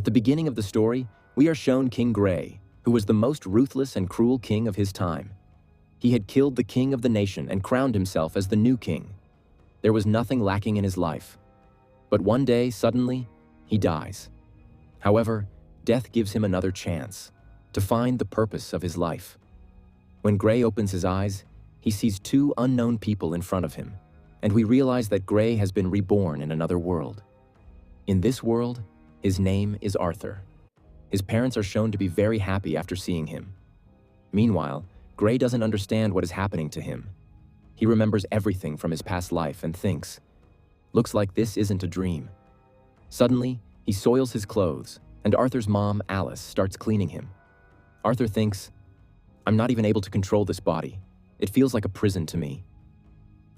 At the beginning of the story, we are shown King Gray, who was the most ruthless and cruel king of his time. He had killed the king of the nation and crowned himself as the new king. There was nothing lacking in his life. But one day, suddenly, he dies. However, death gives him another chance to find the purpose of his life. When Gray opens his eyes, he sees two unknown people in front of him, and we realize that Gray has been reborn in another world. In this world, his name is Arthur. His parents are shown to be very happy after seeing him. Meanwhile, Gray doesn't understand what is happening to him. He remembers everything from his past life and thinks, looks like this isn't a dream. Suddenly, he soils his clothes, and Arthur's mom, Alice, starts cleaning him. Arthur thinks, I'm not even able to control this body. It feels like a prison to me.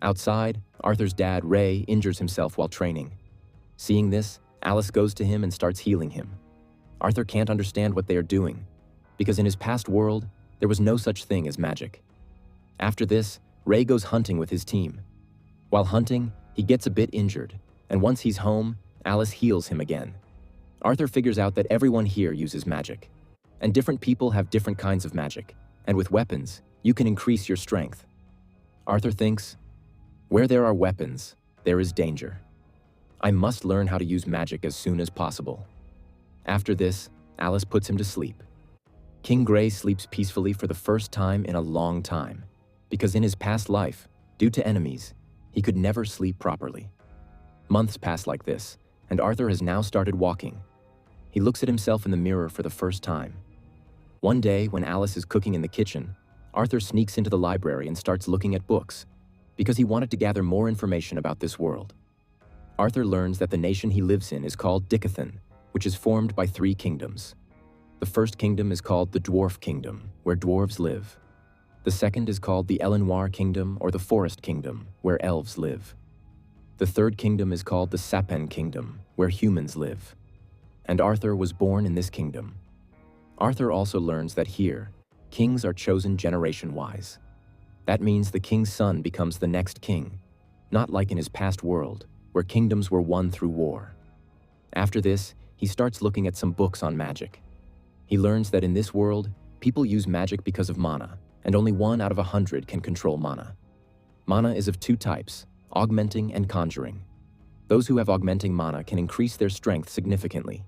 Outside, Arthur's dad, Ray, injures himself while training. Seeing this, Alice goes to him and starts healing him. Arthur can't understand what they are doing, because in his past world, there was no such thing as magic. After this, Ray goes hunting with his team. While hunting, he gets a bit injured, and once he's home, Alice heals him again. Arthur figures out that everyone here uses magic, and different people have different kinds of magic, and with weapons, you can increase your strength. Arthur thinks, where there are weapons, there is danger. I must learn how to use magic as soon as possible. After this, Alice puts him to sleep. King Gray sleeps peacefully for the first time in a long time, because in his past life, due to enemies, he could never sleep properly. Months pass like this, and Arthur has now started walking. He looks at himself in the mirror for the first time. One day, when Alice is cooking in the kitchen, Arthur sneaks into the library and starts looking at books, because he wanted to gather more information about this world. Arthur learns that the nation he lives in is called Dickathon, which is formed by 3 kingdoms. The first kingdom is called the Dwarf Kingdom, where dwarves live. The second is called the Elenoir Kingdom, or the Forest Kingdom, where elves live. The third kingdom is called the Sapen Kingdom, where humans live. And Arthur was born in this kingdom. Arthur also learns that here, kings are chosen generation-wise. That means the king's son becomes the next king, not like in his past world, where kingdoms were won through war. After this, he starts looking at some books on magic. He learns that in this world, people use magic because of mana, and only 1 out of 100 can control mana. Mana is of 2 types, augmenting and conjuring. Those who have augmenting mana can increase their strength significantly,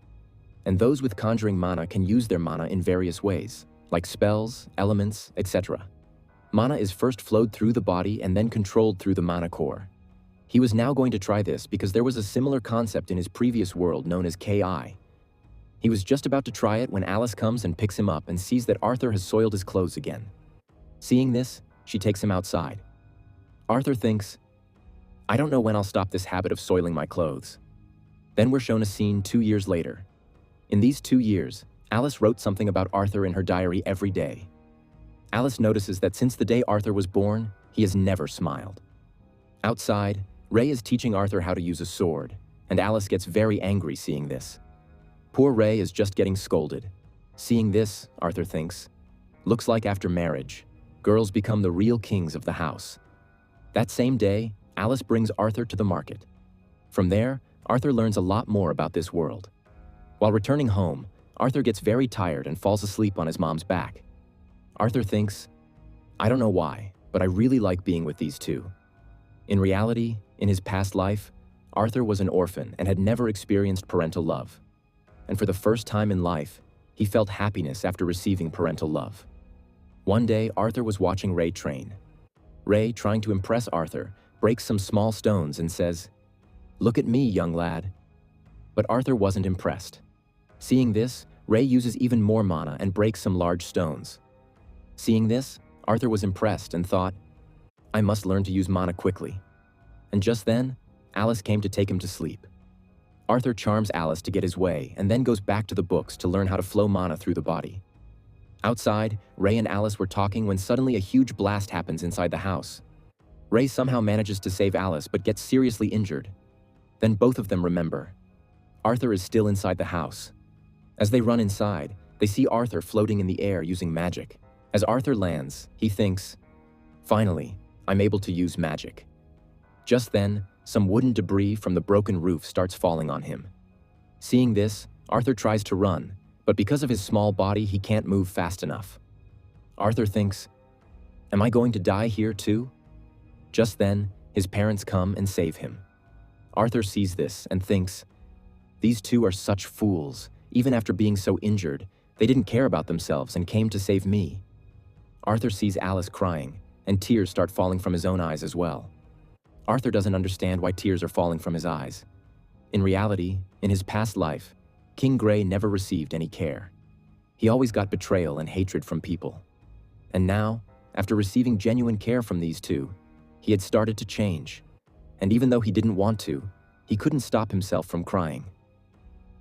and those with conjuring mana can use their mana in various ways, like spells, elements, etc. Mana is first flowed through the body and then controlled through the mana core. He was now going to try this because there was a similar concept in his previous world known as Ki. He was just about to try it when Alice comes and picks him up and sees that Arthur has soiled his clothes again. Seeing this, she takes him outside. Arthur thinks, I don't know when I'll stop this habit of soiling my clothes. Then we're shown a scene 2 years later. In these 2 years, Alice wrote something about Arthur in her diary every day. Alice notices that since the day Arthur was born, he has never smiled. Outside, Ray is teaching Arthur how to use a sword, and Alice gets very angry seeing this. Poor Ray is just getting scolded. Seeing this, Arthur thinks, looks like after marriage, girls become the real kings of the house. That same day, Alice brings Arthur to the market. From there, Arthur learns a lot more about this world. While returning home, Arthur gets very tired and falls asleep on his mom's back. Arthur thinks, I don't know why, but I really like being with these two. In reality, in his past life, Arthur was an orphan and had never experienced parental love. And for the first time in life, he felt happiness after receiving parental love. One day, Arthur was watching Ray train. Ray, trying to impress Arthur, breaks some small stones and says, "Look at me, young lad." But Arthur wasn't impressed. Seeing this, Ray uses even more mana and breaks some large stones. Seeing this, Arthur was impressed and thought, I must learn to use mana quickly. And just then, Alice came to take him to sleep. Arthur charms Alice to get his way and then goes back to the books to learn how to flow mana through the body. Outside, Ray and Alice were talking when suddenly a huge blast happens inside the house. Ray somehow manages to save Alice but gets seriously injured. Then both of them remember. Arthur is still inside the house. As they run inside, they see Arthur floating in the air using magic. As Arthur lands, he thinks, finally, I'm able to use magic. Just then, some wooden debris from the broken roof starts falling on him. Seeing this, Arthur tries to run, but because of his small body, he can't move fast enough. Arthur thinks, "Am I going to die here too?" Just then, his parents come and save him. Arthur sees this and thinks, "These two are such fools. Even after being so injured, they didn't care about themselves and came to save me." Arthur sees Alice crying, and tears start falling from his own eyes as well. Arthur doesn't understand why tears are falling from his eyes. In reality, in his past life, King Gray never received any care. He always got betrayal and hatred from people. And now, after receiving genuine care from these two, he had started to change. And even though he didn't want to, he couldn't stop himself from crying.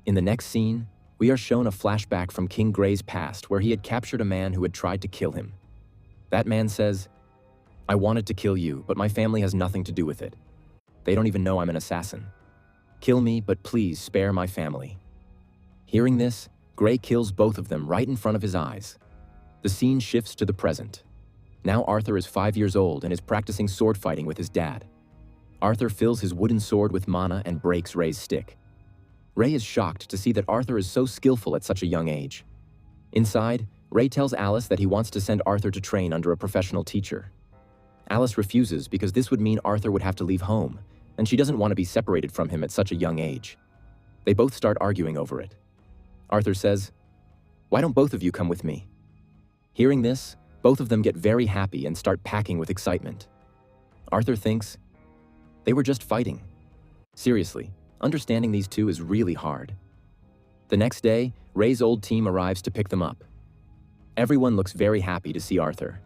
In the next scene, we are shown a flashback from King Gray's past where he had captured a man who had tried to kill him. That man says, "I wanted to kill you, but my family has nothing to do with it. They don't even know I'm an assassin. Kill me, but please spare my family." Hearing this, Gray kills both of them right in front of his eyes. The scene shifts to the present. Now Arthur is 5 years old and is practicing sword fighting with his dad. Arthur fills his wooden sword with mana and breaks Ray's stick. Ray is shocked to see that Arthur is so skillful at such a young age. Inside, Ray tells Alice that he wants to send Arthur to train under a professional teacher. Alice refuses because this would mean Arthur would have to leave home, and she doesn't want to be separated from him at such a young age. They both start arguing over it. Arthur says, "Why don't both of you come with me?" Hearing this, both of them get very happy and start packing with excitement. Arthur thinks, they were just fighting. Seriously, understanding these two is really hard. The next day, Ray's old team arrives to pick them up. Everyone looks very happy to see Arthur.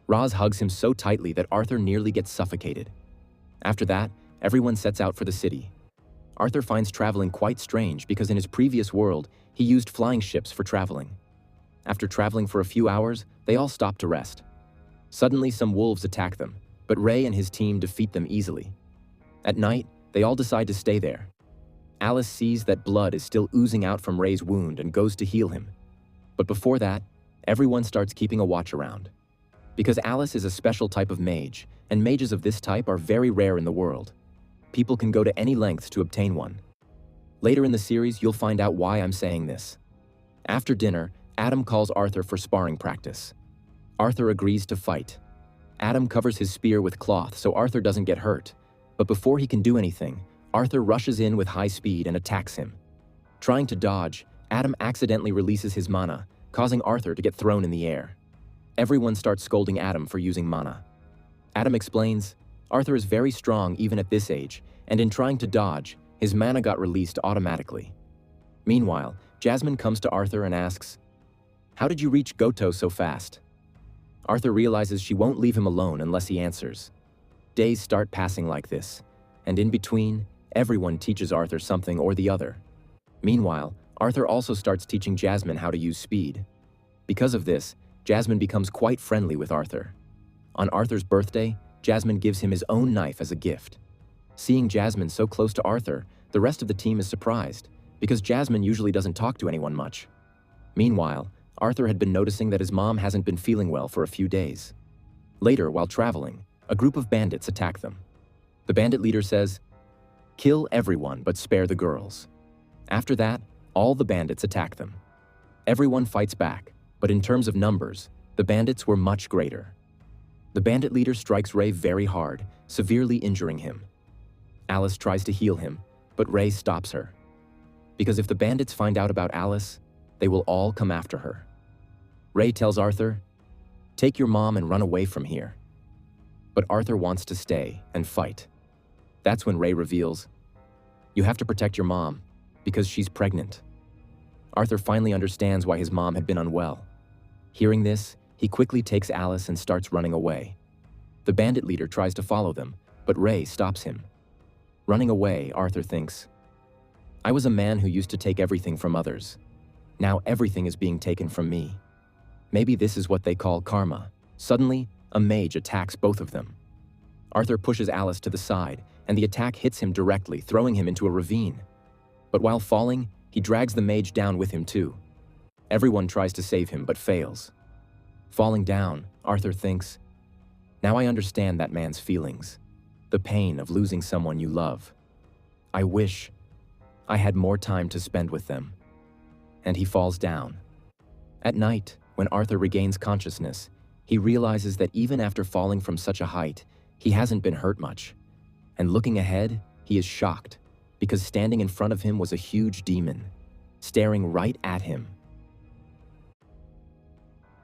Roz hugs him so tightly that Arthur nearly gets suffocated. After that, everyone sets out for the city. Arthur finds traveling quite strange because in his previous world, he used flying ships for traveling. After traveling for a few hours, they all stop to rest. Suddenly, some wolves attack them, but Ray and his team defeat them easily. At night, they all decide to stay there. Alice sees that blood is still oozing out from Ray's wound and goes to heal him. But before that, everyone starts keeping a watch around. Because Alice is a special type of mage, and mages of this type are very rare in the world. People can go to any lengths to obtain one. Later in the series, you'll find out why I'm saying this. After dinner, Adam calls Arthur for sparring practice. Arthur agrees to fight. Adam covers his spear with cloth so Arthur doesn't get hurt. But before he can do anything, Arthur rushes in with high speed and attacks him. Trying to dodge, Adam accidentally releases his mana, causing Arthur to get thrown in the air. Everyone starts scolding Adam for using mana. Adam explains, Arthur is very strong even at this age, and in trying to dodge, his mana got released automatically. Meanwhile, Jasmine comes to Arthur and asks, "How did you reach Goto so fast?" Arthur realizes she won't leave him alone unless he answers. Days start passing like this, and in between, everyone teaches Arthur something or the other. Meanwhile, Arthur also starts teaching Jasmine how to use speed. Because of this, Jasmine becomes quite friendly with Arthur. On Arthur's birthday, Jasmine gives him his own knife as a gift. Seeing Jasmine so close to Arthur, the rest of the team is surprised, because Jasmine usually doesn't talk to anyone much. Meanwhile, Arthur had been noticing that his mom hasn't been feeling well for a few days. Later, while traveling, a group of bandits attack them. The bandit leader says, "Kill everyone but spare the girls." After that, all the bandits attack them. Everyone fights back, but in terms of numbers, the bandits were much greater. The bandit leader strikes Ray very hard, severely injuring him. Alice tries to heal him, but Ray stops her. Because if the bandits find out about Alice, they will all come after her. Ray tells Arthur, "Take your mom and run away from here." But Arthur wants to stay and fight. That's when Ray reveals, "You have to protect your mom, because she's pregnant." Arthur finally understands why his mom had been unwell. Hearing this, he quickly takes Alice and starts running away. The bandit leader tries to follow them, but Ray stops him. Running away, Arthur thinks, "I was a man who used to take everything from others. Now everything is being taken from me. Maybe this is what they call karma." Suddenly, a mage attacks both of them. Arthur pushes Alice to the side, and the attack hits him directly, throwing him into a ravine. But while falling, he drags the mage down with him too. Everyone tries to save him, but fails. Falling down, Arthur thinks, "Now I understand that man's feelings. The pain of losing someone you love. I wish I had more time to spend with them." and he falls down. At night, when Arthur regains consciousness, he realizes that even after falling from such a height, he hasn't been hurt much. And looking ahead, he is shocked, because standing in front of him was a huge demon, staring right at him.